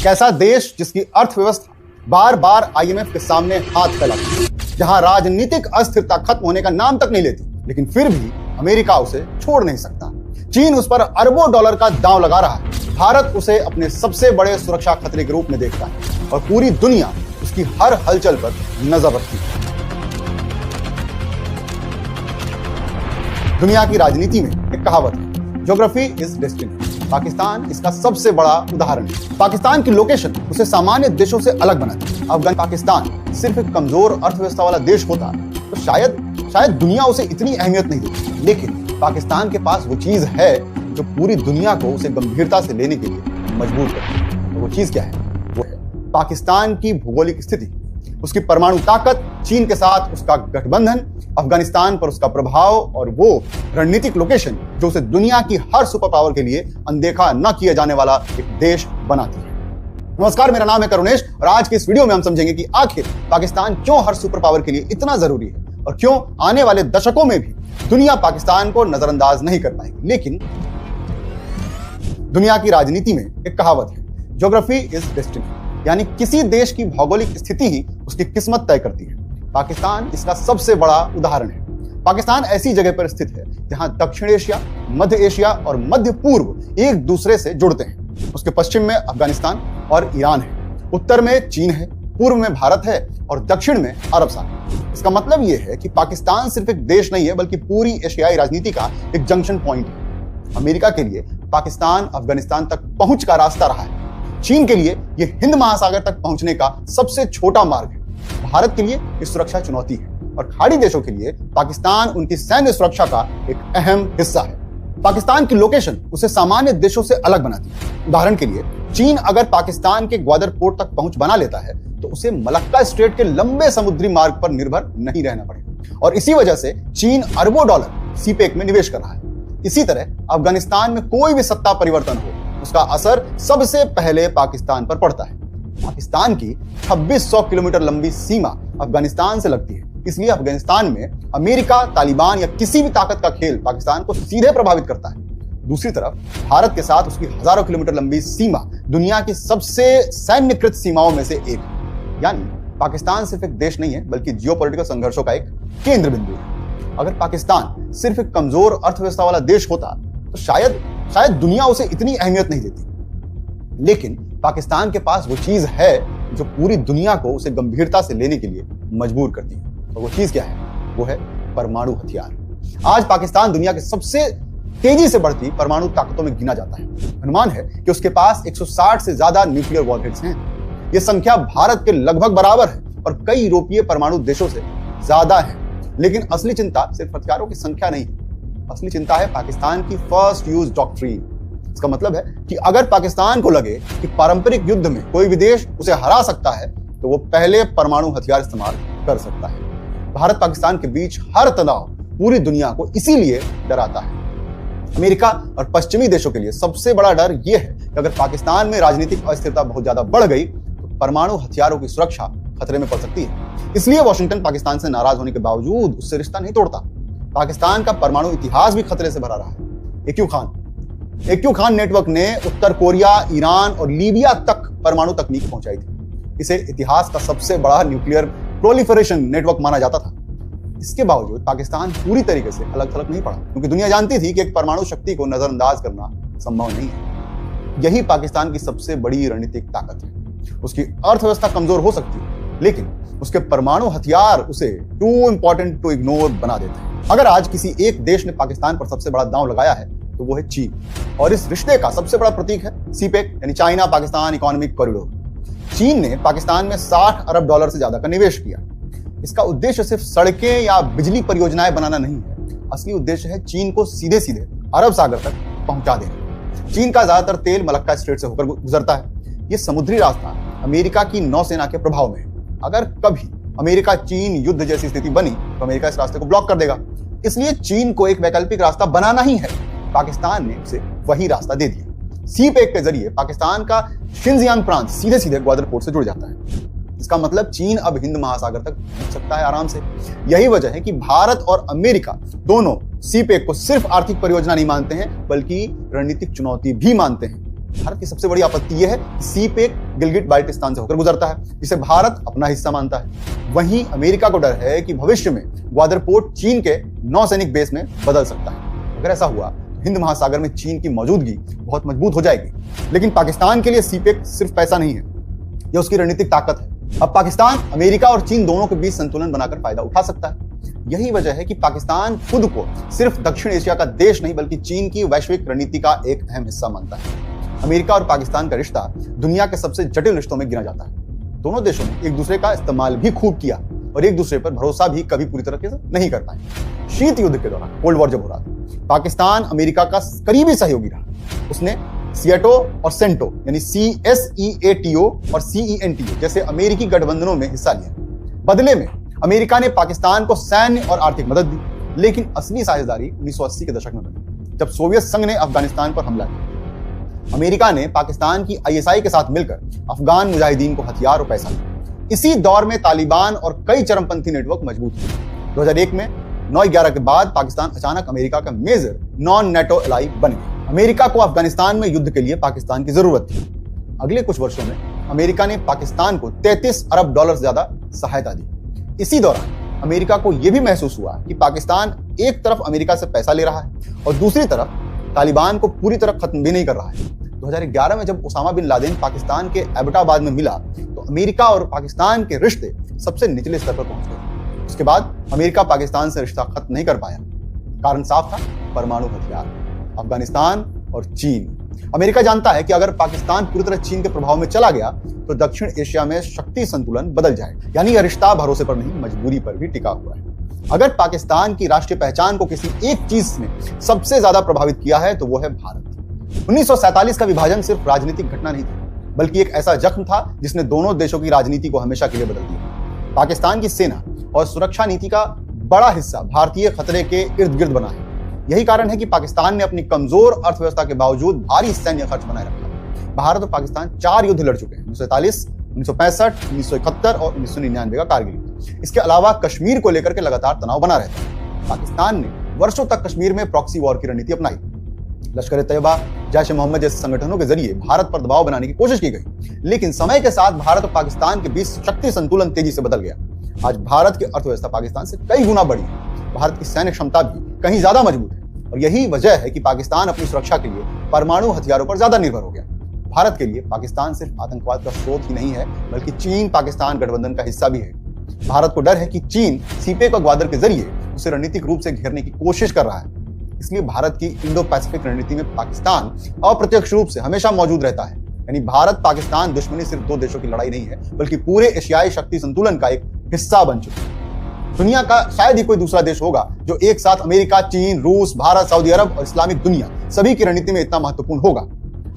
एक ऐसा देश जिसकी अर्थव्यवस्था बार बार आईएमएफ के सामने हाथ फैलाती है, जहां राजनीतिक अस्थिरता खत्म होने का नाम तक नहीं लेती, लेकिन फिर भी अमेरिका उसे छोड़ नहीं सकता। चीन उस पर अरबों डॉलर का दांव लगा रहा है। भारत उसे अपने सबसे बड़े सुरक्षा खतरे के रूप में देखता है और पूरी दुनिया उसकी हर हलचल पर नजर रखती है। दुनिया की राजनीति में एक कहावत है, ज्योग्राफी इज डेस्टिनी। पाकिस्तान इसका सबसे बड़ा उदाहरण है। पाकिस्तान की लोकेशन उसे सामान्य देशों से अलग बनाती है। अफगान पाकिस्तान सिर्फ एक कमजोर अर्थव्यवस्था वाला देश होता तो शायद दुनिया उसे इतनी अहमियत नहीं देती, लेकिन पाकिस्तान के पास वो चीज है जो पूरी दुनिया को उसे गंभीरता से लेने के लिए मजबूर करती है। तो वो चीज क्या है? वो है पाकिस्तान की भौगोलिक स्थिति, उसकी परमाणु ताकत, चीन के साथ उसका गठबंधन, अफगानिस्तान पर उसका प्रभाव और वो रणनीतिक लोकेशन जो उसे दुनिया की हर सुपर पावर के लिए अनदेखा न किया जाने वाला एक देश बनाती है। नमस्कार, मेरा नाम है करुणेश और आज के इस वीडियो में हम समझेंगे कि आखिर पाकिस्तान क्यों हर सुपर पावर के लिए इतना जरूरी है और क्यों आने वाले दशकों में भी दुनिया पाकिस्तान को नजरअंदाज नहीं कर पाएगी। लेकिन दुनिया की राजनीति में एक कहावत है, ज्योग्राफी इज डेस्टिनी, यानी किसी देश की भौगोलिक स्थिति ही उसकी किस्मत तय करती है। पाकिस्तान इसका सबसे बड़ा उदाहरण है। पाकिस्तान ऐसी जगह पर स्थित है जहां दक्षिण एशिया, मध्य एशिया और मध्य पूर्व एक दूसरे से जुड़ते हैं। उसके पश्चिम में अफगानिस्तान और ईरान है, उत्तर में चीन है, पूर्व में भारत है और दक्षिण में अरब सागर। इसका मतलब यह है कि पाकिस्तान सिर्फ एक देश नहीं है बल्कि पूरी एशियाई राजनीति का एक जंक्शन पॉइंट है। अमेरिका के लिए पाकिस्तान अफगानिस्तान तक पहुंच का रास्ता रहा है। चीन के लिए यह हिंद महासागर तक पहुंचने का सबसे छोटा मार्ग है। भारत के लिए यह सुरक्षा चुनौती है और खाड़ी देशों के लिए पाकिस्तान उनकी सैन्य सुरक्षा का एक अहम हिस्सा है। पाकिस्तान की लोकेशन उसे सामान्य देशों से अलग बनाती है। उदाहरण के लिए, चीन अगर पाकिस्तान के ग्वादर पोर्ट तक पहुंच बना लेता है तो उसे मलक्का स्ट्रेट के लंबे समुद्री मार्ग पर निर्भर नहीं रहना पड़ेगा और इसी वजह से चीन अरबों डॉलर सीपेक में निवेश कर रहा है। इसी तरह अफगानिस्तान में कोई भी सत्ता परिवर्तन हो, उसका असर सबसे पहले पाकिस्तान पर पड़ता है। पाकिस्तान की 2600 किलोमीटर लंबी सीमा अफगानिस्तान से लगती है, इसलिए अफगानिस्तान में अमेरिका, तालिबान या किसी भी ताकत का खेल पाकिस्तान को सीधे प्रभावित करता है। दूसरी तरफ भारत के साथ उसकी हजारों किलोमीटर लंबी सीमा दुनिया की सबसे सैन्यकृत सीमाओं में से एक है। यानी पाकिस्तान सिर्फ एक देश नहीं है बल्कि जियोपॉलिटिकल संघर्षों का एक केंद्र बिंदु है। अगर पाकिस्तान सिर्फ एक कमजोर अर्थव्यवस्था वाला देश होता तो शायद दुनिया उसे इतनी अहमियत नहीं देती, लेकिन पाकिस्तान के पास वो चीज है जो पूरी दुनिया को उसे गंभीरता से लेने के लिए मजबूर करती है। और वो चीज क्या है? वो है परमाणु हथियार। आज पाकिस्तान दुनिया के सबसे तेजी से बढ़ती परमाणु ताकतों में गिना जाता है। अनुमान है कि उसके पास 160 से ज्यादा न्यूक्लियर वॉरहेड्स हैं। यह संख्या भारत के लगभग बराबर है और कई यूरोपीय परमाणु देशों से ज्यादा है। लेकिन असली चिंता सिर्फ हथियारों की संख्या नहीं है, असली चिंता है पाकिस्तान की फर्स्ट यूज डॉक्ट्रिन। इसका मतलब है कि अगर पाकिस्तान को लगे कि पारंपरिक युद्ध में कोई भी देश उसे हरा सकता है तो वो पहले परमाणु हथियार इस्तेमाल कर सकता है। भारत पाकिस्तान के बीच हर तनाव पूरी दुनिया को इसीलिए डराता है। अमेरिका और पश्चिमी देशों के लिए सबसे बड़ा डर यह है कि अगर पाकिस्तान में राजनीतिक अस्थिरता बहुत ज्यादा बढ़ गई तो परमाणु हथियारों की सुरक्षा खतरे में पड़ सकती है। इसलिए वॉशिंगटन पाकिस्तान से नाराज होने के बावजूद उससे रिश्ता नहीं तोड़ता। पाकिस्तान का परमाणु इतिहास भी खतरे से भरा रहा है। एक्यू खान नेटवर्क ने उत्तर कोरिया, ईरान और लीबिया तक परमाणु तकनीक पहुंचाई थी। इसे इतिहास का सबसे बड़ा न्यूक्लियर प्रोलिफरेशन नेटवर्क माना जाता था। इसके बावजूद पाकिस्तान पूरी तरीके से अलग थलग नहीं पड़ा, क्योंकि दुनिया जानती थी कि एक परमाणु शक्ति को नजरअंदाज करना संभव नहीं है। यही पाकिस्तान की सबसे बड़ी रणनीतिक ताकत है। उसकी अर्थव्यवस्था कमजोर हो सकती है, लेकिन उसके परमाणु हथियार उसे टू इंपॉर्टेंट टू इग्नोर बना देते हैं। अगर आज किसी एक देश ने पाकिस्तान पर सबसे बड़ा दांव लगाया है तो वो है चीन, और इस रिश्ते का सबसे बड़ा प्रतीक है सीपेक यानी चाइना पाकिस्तान इकोनॉमिक कॉरिडोर। चीन ने पाकिस्तान में 60 अरब डॉलर से ज्यादा का निवेश किया। इसका उद्देश्य सिर्फ सड़कें या बिजली परियोजनाएं बनाना नहीं है, असली उद्देश्य है चीन को सीधे सीधे अरब सागर तक पहुंचा देना। चीन का ज्यादातर तेल मलक्का स्ट्रेट से होकर गुजरता है। यह समुद्री रास्ता अमेरिका की नौसेना के प्रभाव में है। अगर कभी अमेरिका चीन युद्ध जैसी स्थिति बनी तो अमेरिका इस रास्ते को ब्लॉक कर देगा। इसलिए चीन को एक वैकल्पिक रास्ता बनाना ही है। पाकिस्तान ने उसे वही रास्ता दे दिया। सीपेक के जरिए पाकिस्तान का शिनजियांग प्रांत सीधे सीधे ग्वादर पोर्ट से जुड़ जाता है। इसका मतलब चीन अब हिंद महासागर तक पहुंच सकता है आराम से। यही वजह है कि भारत और अमेरिका दोनों सीपेक को सिर्फ आर्थिक परियोजना नहीं मानते हैं बल्कि रणनीतिक चुनौती भी मानते हैं। भारत की सबसे बड़ी आपत्ति यह है कि सी पेक गिलगिट बाल्टिस्तान से होकर गुजरता है, जिसे भारत अपना हिस्सा मानता है। वहीं अमेरिका को डर है कि भविष्य में ग्वादर पोर्ट चीन के नौसैनिक बेस में बदल सकता है। अगर ऐसा हुआ तो हिंद महासागर में चीन की मौजूदगी बहुत मजबूत हो जाएगी। लेकिन पाकिस्तान के लिए सी पेक सिर्फ पैसा नहीं है, यह उसकी रणनीतिक ताकत है। अब पाकिस्तान अमेरिका और चीन दोनों के बीच संतुलन बनाकर फायदा उठा सकता है। यही वजह है कि पाकिस्तान खुद को सिर्फ दक्षिण एशिया का देश नहीं बल्कि चीन की वैश्विक रणनीति का एक अहम हिस्सा मानता है। अमेरिका और पाकिस्तान का रिश्ता दुनिया के सबसे जटिल रिश्तों में गिना जाता है। दोनों देशों ने एक दूसरे का इस्तेमाल भी खूब किया और एक दूसरे पर भरोसा भी कभी पूरी तरह से नहीं कर पाए। शीत युद्ध के दौरान, कोल्ड वॉर जब हो रहा था, पाकिस्तान अमेरिका का करीबी सहयोगी रहा। उसने सिएटो और सेंटो यानी CSEATO और CENTO जैसे अमेरिकी गठबंधनों में हिस्सा लिया। बदले में अमेरिका ने पाकिस्तान को सैन्य और आर्थिक मदद दी, लेकिन असली साझेदारी 1980 के दशक में बनी, जब सोवियत संघ ने अफगानिस्तान पर हमला किया। अमेरिका ने पाकिस्तान की ISI के साथ मिलकर अफगान मुजाहिदीन को हथियार और पैसा दिया। इसी दौर में तालिबान और कई चरमपंथी नेटवर्क मजबूत हुए। 2001 में 9/11 के बाद पाकिस्तान अचानक अमेरिका का मेजर नॉन नेटो एलाई बन गया। अमेरिका को अफगानिस्तान में युद्ध के लिए पाकिस्तान की जरूरत थी। अगले कुछ वर्षों में अमेरिका ने पाकिस्तान को $33 अरब से ज्यादा सहायता दी। इसी दौरान अमेरिका को यह भी महसूस हुआ कि पाकिस्तान एक तरफ अमेरिका से पैसा ले रहा है और दूसरी तरफ तालिबान को पूरी तरह खत्म भी नहीं कर रहा है। 2011 में जब ओसामा बिन लादेन पाकिस्तान के एबटाबाद में मिला तो अमेरिका और पाकिस्तान के रिश्ते सबसे निचले स्तर पर पहुंच गए। उसके बाद अमेरिका पाकिस्तान से रिश्ता खत्म नहीं कर पाया। कारण साफ था, परमाणु हथियार। अफगानिस्तान और चीन। अमेरिका जानता है कि अगर पाकिस्तान पूरी तरह चीन के प्रभाव में चला गया तो दक्षिण एशिया में शक्ति संतुलन बदल जाएगा। यानी यह रिश्ता भरोसे पर नहीं, मजबूरी पर भी टिका हुआ है। अगर पाकिस्तान की राष्ट्रीय पहचान को किसी एक चीज ने सबसे ज्यादा प्रभावित किया है तो वो है भारत। 1947 का विभाजन सिर्फ राजनीतिक घटना नहीं था, बल्कि एक ऐसा जख्म था जिसने दोनों देशों की राजनीति को हमेशा के लिए बदल दिया। पाकिस्तान की सेना और सुरक्षा नीति का बड़ा हिस्सा भारतीय खतरे के इर्द गिर्द बना है। यही कारण है कि पाकिस्तान ने अपनी कमजोर अर्थव्यवस्था के बावजूद भारी सैन्य खर्च बनाए रखा। भारत और पाकिस्तान 4 युद्ध लड़ चुके हैं, 1947, 1965, 1971 और 1999 का कारगिल युद्ध। इसके अलावा कश्मीर को लेकर के लगातार तनाव बना रहता है। पाकिस्तान ने वर्षों तक कश्मीर में प्रॉक्सी वॉर की रणनीति अपनाई। लश्कर तैयबा, जैश-ए-मोहम्मद जैसे संगठनों के जरिए भारत पर दबाव बनाने की कोशिश की गई, लेकिन समय के साथ भारत और पाकिस्तान के बीच शक्ति संतुलन तेजी से बदल गया। आज भारत की अर्थव्यवस्था पाकिस्तान से कई गुना बढ़ी है। भारत की सैन्य क्षमता भी कहीं ज्यादा मजबूत है और यही वजह है कि पाकिस्तान अपनी सुरक्षा के लिए परमाणु हथियारों पर ज्यादा निर्भर हो गया। भारत के लिए पाकिस्तान सिर्फ आतंकवाद का स्रोत ही नहीं है, बल्कि चीन पाकिस्तान गठबंधन का हिस्सा भी है। भारत को डर है कि चीन सीपेक और ग्वादर के जरिए उसे रणनीतिक रूप से घेरने की कोशिश कर रहा है। इसलिए भारत की इंडो पैसिफिक रणनीति में पाकिस्तान अप्रत्यक्ष रूप से हमेशा मौजूद रहता है। यानी भारत पाकिस्तान दुश्मनी सिर्फ 2 देशों की लड़ाई नहीं है, बल्कि पूरे एशियाई शक्ति संतुलन का एक हिस्सा बन चुका है। दुनिया का शायद ही कोई दूसरा देश होगा जो एक साथ अमेरिका, चीन, रूस, भारत, सऊदी अरब और इस्लामिक दुनिया सभी की रणनीति में इतना महत्वपूर्ण होगा।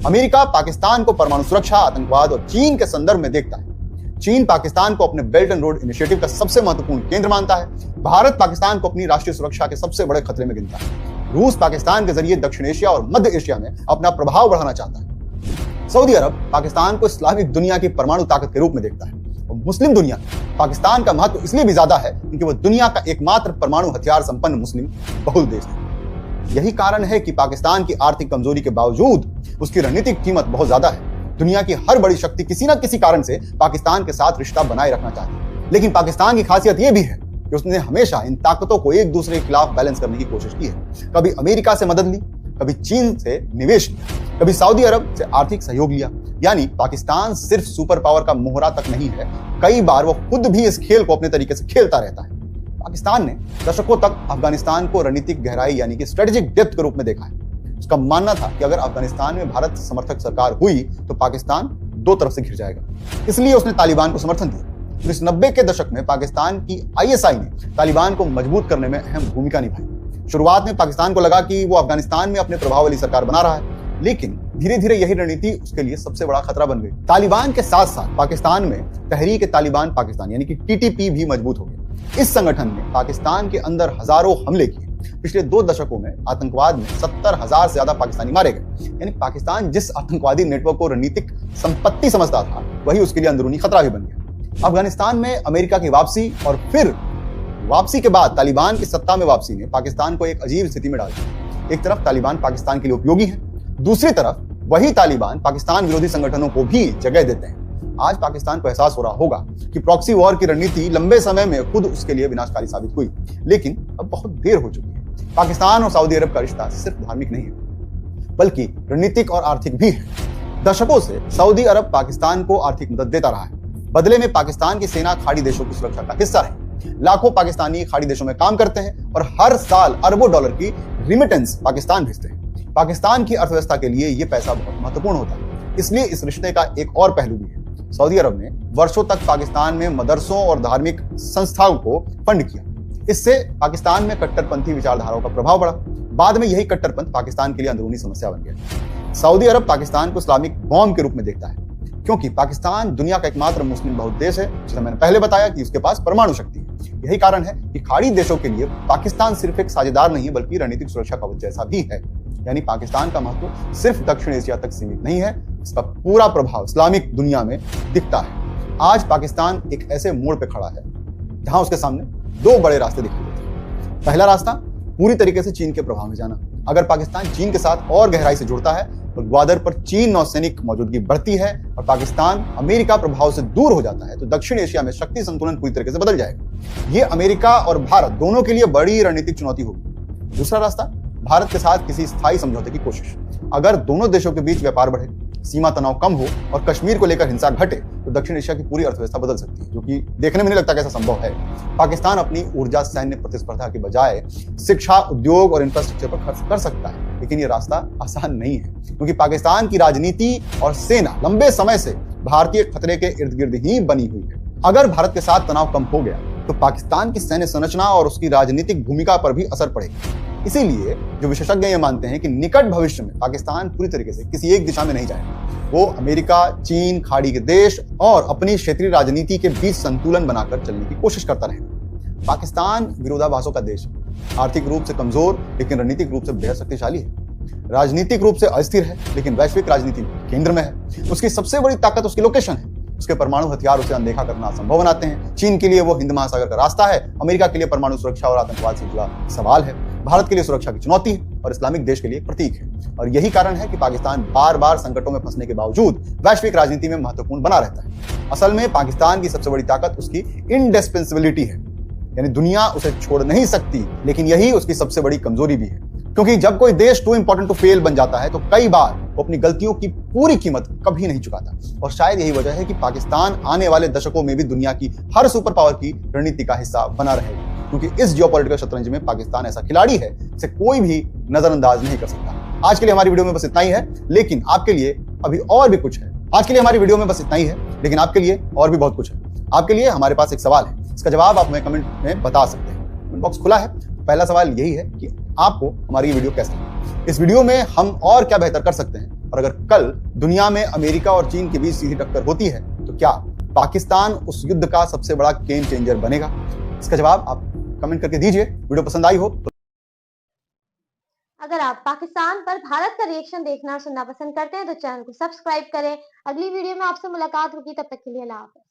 अमेरिका पाकिस्तान को परमाणु सुरक्षा, आतंकवाद और चीन के संदर्भ में देखता है। चीन पाकिस्तान को अपने बेल्ट एंड रोड इनिशिएटिव का सबसे महत्वपूर्ण केंद्र मानता है। भारत पाकिस्तान को अपनी राष्ट्रीय सुरक्षा के सबसे बड़े खतरे में गिनता है। रूस पाकिस्तान के जरिए दक्षिण एशिया और मध्य एशिया में अपना प्रभाव बढ़ाना चाहता है। सऊदी अरब पाकिस्तान को इस्लामिक दुनिया की परमाणु ताकत के रूप में देखता है। और मुस्लिम दुनिया पाकिस्तान का महत्व इसलिए भी ज्यादा है क्योंकि वह दुनिया का एकमात्र परमाणु हथियार संपन्न मुस्लिम बहुल देश है। यही कारण है कि पाकिस्तान की आर्थिक कमजोरी के बावजूद उसकी रणनीतिक कीमत बहुत ज्यादा है। दुनिया की हर बड़ी शक्ति किसी न किसी कारण से पाकिस्तान के साथ रिश्ता बनाए रखना चाहती है, लेकिन पाकिस्तान की खासियत यह भी है कि उसने हमेशा इन ताकतों को एक दूसरे के खिलाफ बैलेंस करने की कोशिश की है। कभी अमेरिका से मदद ली, कभी चीन से निवेश लिया, कभी सऊदी अरब से आर्थिक सहयोग लिया। यानी पाकिस्तान सिर्फ सुपर पावर का मोहरा तक नहीं है, कई बार वो खुद भी इस खेल को अपने तरीके से खेलता रहता है। पाकिस्तान ने दशकों तक अफगानिस्तान को रणनीतिक गहराई यानी कि स्ट्रेटेजिक डेप्थ के रूप में देखा है। उसका मानना था कि अगर अफगानिस्तान में भारत समर्थक सरकार हुई तो पाकिस्तान 2 तरफ से घिर जाएगा। इसलिए उसने तालिबान को समर्थन दिया। 1990 के दशक में पाकिस्तान की ISI ने तालिबान को मजबूत करने में अहम भूमिका निभाई। शुरुआत में पाकिस्तान को लगा कि वो अफगानिस्तान में अपने प्रभाव वाली सरकार बना रहा है, लेकिन धीरे धीरे यही रणनीति उसके लिए सबसे बड़ा खतरा बन गई। तालिबान के साथ साथ पाकिस्तान में तहरीक-ए-तालिबान पाकिस्तान यानी कि TTP भी मजबूत हो गया। इस संगठन ने पाकिस्तान के अंदर हजारों हमले किए। पिछले 2 दशकों में आतंकवाद में 70,000 से ज्यादा पाकिस्तानी मारे गए। यानी पाकिस्तान जिस आतंकवादी नेटवर्क को रणनीतिक संपत्ति समझता था, वही उसके लिए अंदरूनी खतरा भी बन गया। अफगानिस्तान में अमेरिका की वापसी और फिर वापसी के बाद तालिबान की सत्ता में वापसी ने पाकिस्तान को एक अजीब स्थिति में डाल दिया। एक तरफ तालिबान पाकिस्तान के लिए उपयोगी है, दूसरी तरफ वही तालिबान पाकिस्तान विरोधी संगठनों को भी जगह देते हैं। आज पाकिस्तान को एहसास हो रहा होगा कि प्रॉक्सी वॉर की रणनीति लंबे समय में खुद उसके लिए विनाशकारी साबित हुई, लेकिन अब बहुत देर हो चुकी है। पाकिस्तान और सऊदी अरब का रिश्ता सिर्फ धार्मिक नहीं है, बल्कि रणनीतिक और आर्थिक भी है। दशकों से सऊदी अरब पाकिस्तान को आर्थिक मदद देता रहा है। बदले में पाकिस्तान की सेना खाड़ी देशों की सुरक्षा का हिस्सा है। लाखों पाकिस्तानी खाड़ी देशों में काम करते हैं और हर साल अरबों डॉलर की रिमिटेंस पाकिस्तान भेजते हैं। पाकिस्तान की अर्थव्यवस्था के लिए यह पैसा बहुत महत्वपूर्ण होता है। इसलिए इस रिश्ते का एक और पहलू भी है। सऊदी अरब ने वर्षों तक पाकिस्तान में मदरसों और धार्मिक संस्थाओं को फंड किया। इससे पाकिस्तान में कट्टरपंथी विचारधाराओं का प्रभाव बढ़ा। बाद में यही कट्टरपंथ पाकिस्तान के लिए अंदरूनी समस्या बन गया। सऊदी अरब पाकिस्तान को इस्लामिक बॉम्ब के रूप में देखता है, क्योंकि पाकिस्तान दुनिया का एकमात्र मुस्लिम बहुल देश है जिसे मैंने पहले बताया कि उसके पास परमाणु शक्ति है। यही कारण है कि खाड़ी देशों के लिए पाकिस्तान सिर्फ एक साझेदार नहीं है, बल्कि रणनीतिक सुरक्षा कवच जैसा भी है। यानी पाकिस्तान का महत्व सिर्फ दक्षिण एशिया तक सीमित नहीं है, इसका पूरा प्रभाव इस्लामिक दुनिया में दिखता है। आज पाकिस्तान एक ऐसे मोड़ पे खड़ा है जहां उसके सामने दो बड़े रास्ते दिखाई देते हैं। पहला रास्ता पूरी तरीके से चीन के प्रभाव में जाना। अगर पाकिस्तान चीन के साथ और गहराई से जुड़ता है तो ग्वादर पर चीन नौसैनिक मौजूदगी बढ़ती है और पाकिस्तान अमेरिका प्रभाव से दूर हो जाता है, तो दक्षिण एशिया में शक्ति संतुलन पूरी तरीके से बदल जाएगा। ये अमेरिका और भारत दोनों के लिए बड़ी रणनीतिक चुनौती होगी। दूसरा रास्ता भारत के साथ किसी स्थायी समझौते की कोशिश। अगर दोनों देशों के बीच व्यापार बढ़े, सीमा तनाव कम हो और कश्मीर को लेकर हिंसा घटे तो दक्षिण एशिया की पूरी अर्थव्यवस्था बदल सकती है, जो कि देखने में नहीं लगता कैसा संभव है। पाकिस्तान अपनी ऊर्जा सैन्य प्रतिस्पर्धा के बजाय शिक्षा, उद्योग और इंफ्रास्ट्रक्चर पर खर्च कर सकता है, लेकिन ये रास्ता आसान नहीं है, क्योंकि पाकिस्तान की राजनीति और सेना लंबे समय से भारतीय खतरे के इर्द गिर्द ही बनी हुई है। अगर भारत के साथ तनाव कम हो गया तो पाकिस्तान की सैन्य संरचना और उसकी राजनीतिक भूमिका पर भी असर पड़ेगा। इसीलिए जो विशेषज्ञ ये मानते हैं कि निकट भविष्य में पाकिस्तान पूरी तरीके से किसी एक दिशा में नहीं जाएगा। वो अमेरिका, चीन, खाड़ी के देश और अपनी क्षेत्रीय राजनीति के बीच संतुलन बनाकर चलने की कोशिश करता रहेगा। पाकिस्तान विरोधाभासों का देश है। आर्थिक रूप से कमजोर लेकिन रणनीतिक रूप से बेहद शक्तिशाली है। राजनीतिक रूप से अस्थिर है लेकिन वैश्विक राजनीति केंद्र में है। उसकी सबसे बड़ी ताकत उसकी लोकेशन है। उसके परमाणु हथियार उसे अनदेखा करना असंभव बनाते हैं। चीन के लिए वो हिंद महासागर का रास्ता है, अमेरिका के लिए परमाणु सुरक्षा और आतंकवाद से जुड़ा सवाल है, भारत के लिए सुरक्षा की चुनौती है और इस्लामिक देश के लिए एक प्रतीक है। और यही कारण है कि पाकिस्तान बार बार संकटों में फंसने के बावजूद वैश्विक राजनीति में महत्वपूर्ण बना रहता है। असल में पाकिस्तान की सबसे बड़ी ताकत उसकी इंडिस्पेंसिबिलिटी है, यानी दुनिया उसे छोड़ नहीं सकती, लेकिन यही उसकी सबसे बड़ी कमजोरी भी है। क्योंकि जब कोई देश टू इंपॉर्टेंट टू फेल बन जाता है तो कई बार वो अपनी गलतियों की पूरी कीमत कभी नहीं चुकाता। और शायद यही वजह है कि पाकिस्तान आने वाले दशकों में भी दुनिया की हर सुपर पावर की रणनीति का हिस्सा बना रहेगा, क्योंकि इस जियोपॉलिटिकल शतरंज में पाकिस्तान ऐसा खिलाड़ी है जिसे कोई भी नजरअंदाज नहीं कर सकता। आज के लिए हमारी वीडियो में बस इतना ही है, लेकिन आपके लिए अभी और भी कुछ है। आज के लिए हमारी वीडियो में बस इतना ही है, लेकिन आपके लिए और भी बहुत कुछ है। आपके लिए हमारे पास एक सवाल है, इसका जवाब आप हमें कमेंट में बता सकते हैं। कमेंट बॉक्स खुला है। पहला सवाल यही है कि आपको हमारी ये वीडियो कैसी लगी, इस वीडियो में हम और क्या बेहतर कर सकते हैं, और अगर कल दुनिया में अमेरिका और चीन के बीच सीधी टक्कर होती है तो क्या पाकिस्तान उस युद्ध का सबसे बड़ा गेम चेंजर बनेगा? इसका जवाब आप कमेंट करके दीजिए। वीडियो पसंद आई हो तो अगर आप पाकिस्तान पर भारत का रिएक्शन देखना और सुनना पसंद करते हैं तो चैनल को सब्सक्राइब करें। अगली वीडियो में आपसे मुलाकात होगी, तब तक के लिए अल्लाह हाफ़िज़।